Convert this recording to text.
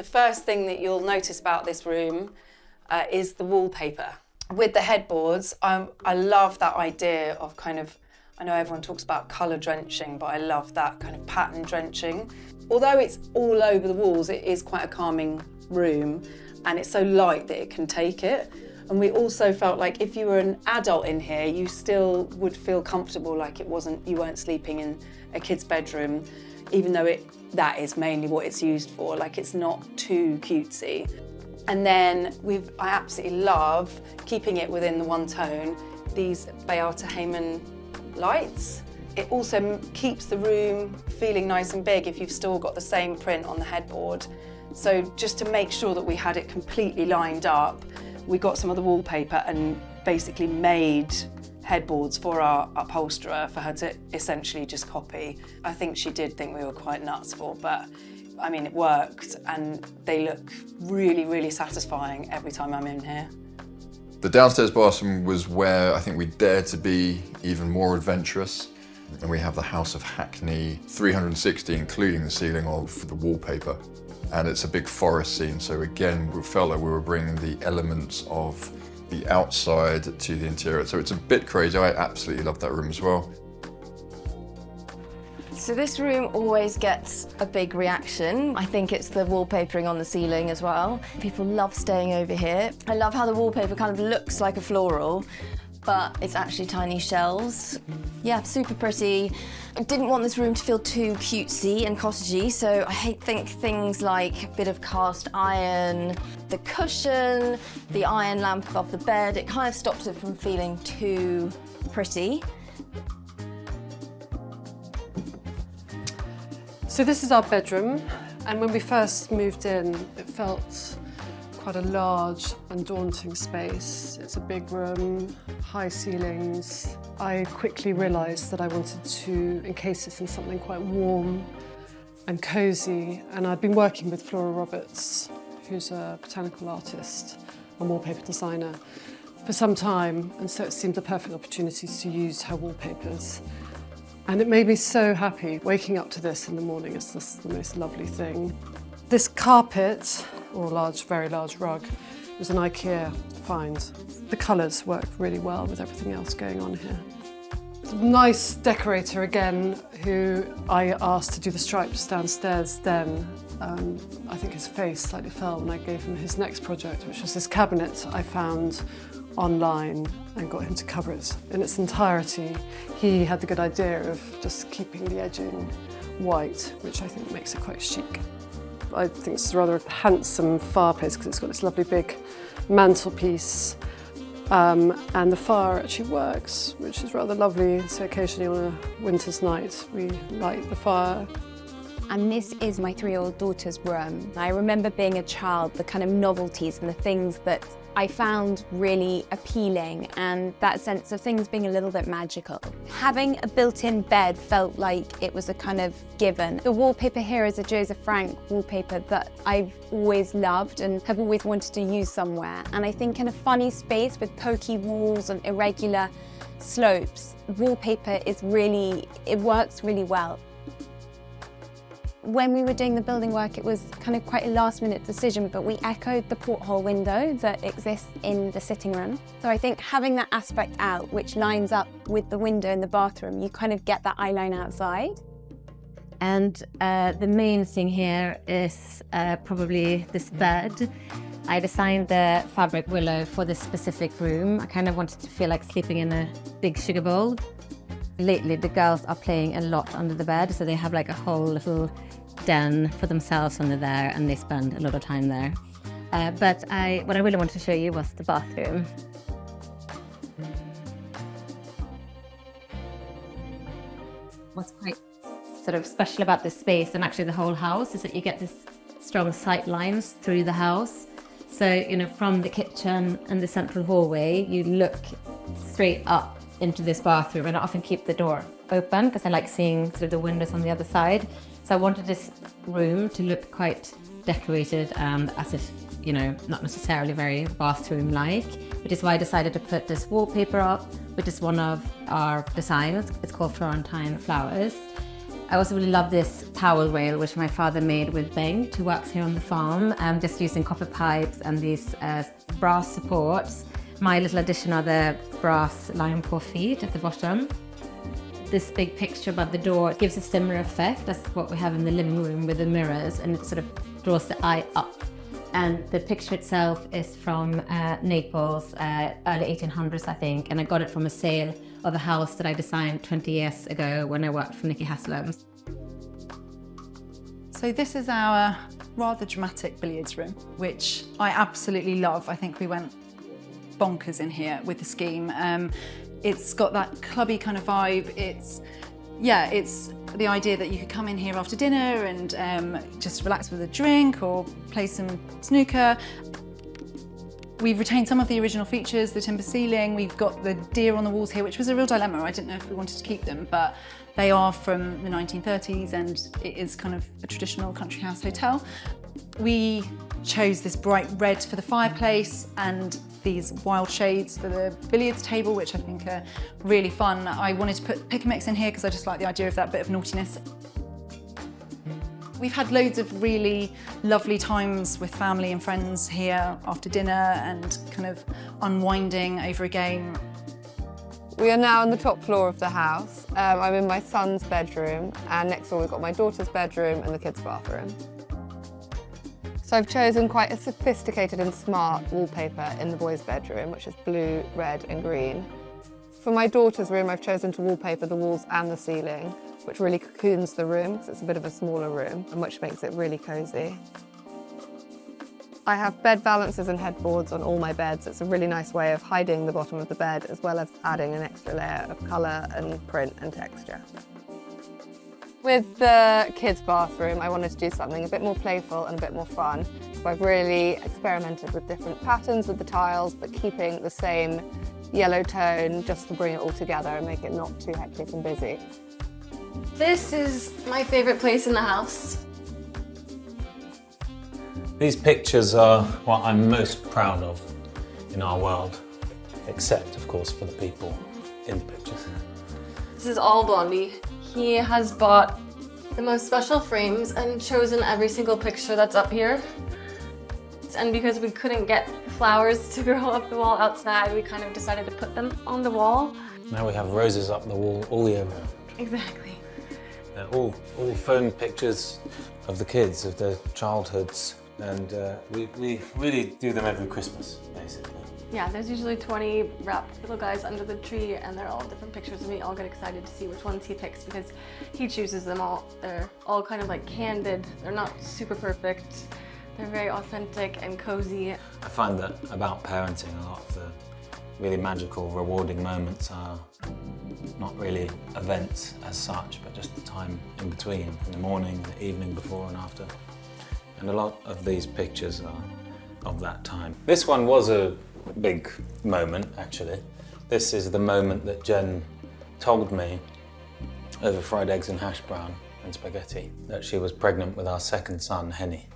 The first thing that you'll notice about this room is the wallpaper. With the headboards, I love that idea of kind of, I know everyone talks about colour drenching, but I love that kind of pattern drenching. Although it's all over the walls, it is quite a calming room, and it's so light that it can take it. And we also felt like if you were an adult in here, you still would feel comfortable, like you weren't sleeping in a kid's bedroom, even though that is mainly what it's used for, like it's not too cutesy. And then I absolutely love keeping it within the one tone, these Beata Heyman lights. It also keeps the room feeling nice and big if you've still got the same print on the headboard. So just to make sure that we had it completely lined up, we got some of the wallpaper and basically made headboards for our upholsterer for her to essentially just copy. I think she did think we were quite nuts for, but I mean, it worked, and they look really, really satisfying every time I'm in here. The downstairs bathroom was where I think we dared to be even more adventurous. And we have the House of Hackney 360, including the ceiling of the wallpaper. And it's a big forest scene, so again, we felt like we were bringing the elements of the outside to the interior. So it's a bit crazy. I absolutely love that room as well. So this room always gets a big reaction. I think it's the wallpapering on the ceiling as well. People love staying over here. I love how the wallpaper kind of looks like a floral, but it's actually tiny shells. Yeah, super pretty. I didn't want this room to feel too cutesy and cottagey, so I think things like a bit of cast iron, the cushion, the iron lamp above the bed, it kind of stops it from feeling too pretty. So this is our bedroom, and when we first moved in, it felt quite a large and daunting space. It's a big room, high ceilings. I quickly realised that I wanted to encase this in something quite warm and cosy, and I'd been working with Flora Roberts, who's a botanical artist and wallpaper designer, for some time, and so it seemed the perfect opportunity to use her wallpapers. And it made me so happy. Waking up to this in the morning is just the most lovely thing. This carpet, or very large rug, was an IKEA find. The colours work really well with everything else going on here. A nice decorator again, who I asked to do the stripes downstairs then. I think his face slightly fell when I gave him his next project, which was this cabinet I found online and got him to cover it in its entirety. He had the good idea of just keeping the edging white, which I think makes it quite chic. I think it's a rather handsome fireplace because it's got this lovely big mantelpiece, and the fire actually works, which is rather lovely. So occasionally on a winter's night we light the fire. And this is my 3-year-old daughter's room. I remember being a child, the kind of novelties and the things that I found really appealing, and that sense of things being a little bit magical. Having a built-in bed felt like it was a kind of given. The wallpaper here is a Joseph Frank wallpaper that I've always loved and have always wanted to use somewhere. And I think in a funny space with pokey walls and irregular slopes, wallpaper it works really well. When we were doing the building work, it was kind of quite a last-minute decision, but we echoed the porthole window that exists in the sitting room. So I think having that aspect out, which lines up with the window in the bathroom, you kind of get that eye line outside. And the main thing here is probably this bed. I designed the fabric willow for this specific room. I kind of wanted to feel like sleeping in a big sugar bowl. Lately, the girls are playing a lot under the bed, so they have like a whole little den for themselves under there, and they spend a lot of time there. But what I really wanted to show you was the bathroom. What's quite sort of special about this space, and actually the whole house, is that you get this strong sight lines through the house. So, you know, from the kitchen and the central hallway, you look straight up into this bathroom, and I often keep the door open because I like seeing sort of the windows on the other side. So I wanted this room to look quite decorated and as if, you know, not necessarily very bathroom-like, which is why I decided to put this wallpaper up, which is one of our designs. It's called Florentine Flowers. I also really love this towel rail, which my father made with Bengt, who works here on the farm, just using copper pipes and these brass supports. My little addition are the brass lion paw feet at the bottom. This big picture above the door gives a similar effect as what we have in the living room with the mirrors, and it sort of draws the eye up. And the picture itself is from Naples, early 1800s, I think, and I got it from a sale of a house that I designed 20 years ago when I worked for Nicky Haslam's. So this is our rather dramatic billiards room, which I absolutely love. I think we went bonkers in here with the scheme. It's got that clubby kind of vibe. It's the idea that you could come in here after dinner and just relax with a drink or play some snooker. We've retained some of the original features, the timber ceiling. We've got the deer on the walls here, which was a real dilemma. I didn't know if we wanted to keep them, but they are from the 1930s and it is kind of a traditional country house hotel. We chose this bright red for the fireplace and these wild shades for the billiards table, which I think are really fun. I wanted to put pick and mix in here because I just like the idea of that bit of naughtiness. We've had loads of really lovely times with family and friends here after dinner and kind of unwinding over a game. We are now on the top floor of the house. I'm in my son's bedroom, and next door we've got my daughter's bedroom and the kids' bathroom. So I've chosen quite a sophisticated and smart wallpaper in the boys' bedroom, which is blue, red and green. For my daughter's room, I've chosen to wallpaper the walls and the ceiling, which really cocoons the room because it's a bit of a smaller room, and which makes it really cosy. I have bed balances and headboards on all my beds. It's a really nice way of hiding the bottom of the bed, as well as adding an extra layer of colour and print and texture. With the kids' bathroom, I wanted to do something a bit more playful and a bit more fun. So I've really experimented with different patterns with the tiles, but keeping the same yellow tone just to bring it all together and make it not too hectic and busy. This is my favourite place in the house. These pictures are what I'm most proud of in our world, except of course for the people in the pictures. This is all Blondie. He has bought the most special frames and chosen every single picture that's up here. And because we couldn't get flowers to grow up the wall outside, we kind of decided to put them on the wall. Now we have roses up the wall all year round. Exactly. They're all phone pictures of the kids, of their childhoods, and we really do them every Christmas, basically. Yeah, there's usually 20 wrapped little guys under the tree and they're all different pictures and we all get excited to see which ones he picks because he chooses them all. They're all kind of like candid. They're not super perfect. They're very authentic and cozy. I find that about parenting, a lot of the really magical, rewarding moments are not really events as such, but just the time in between, in the morning, the evening before and after. And a lot of these pictures are of that time. This one was a big moment, actually. This is the moment that Jen told me over fried eggs and hash brown and spaghetti that she was pregnant with our second son, Henny.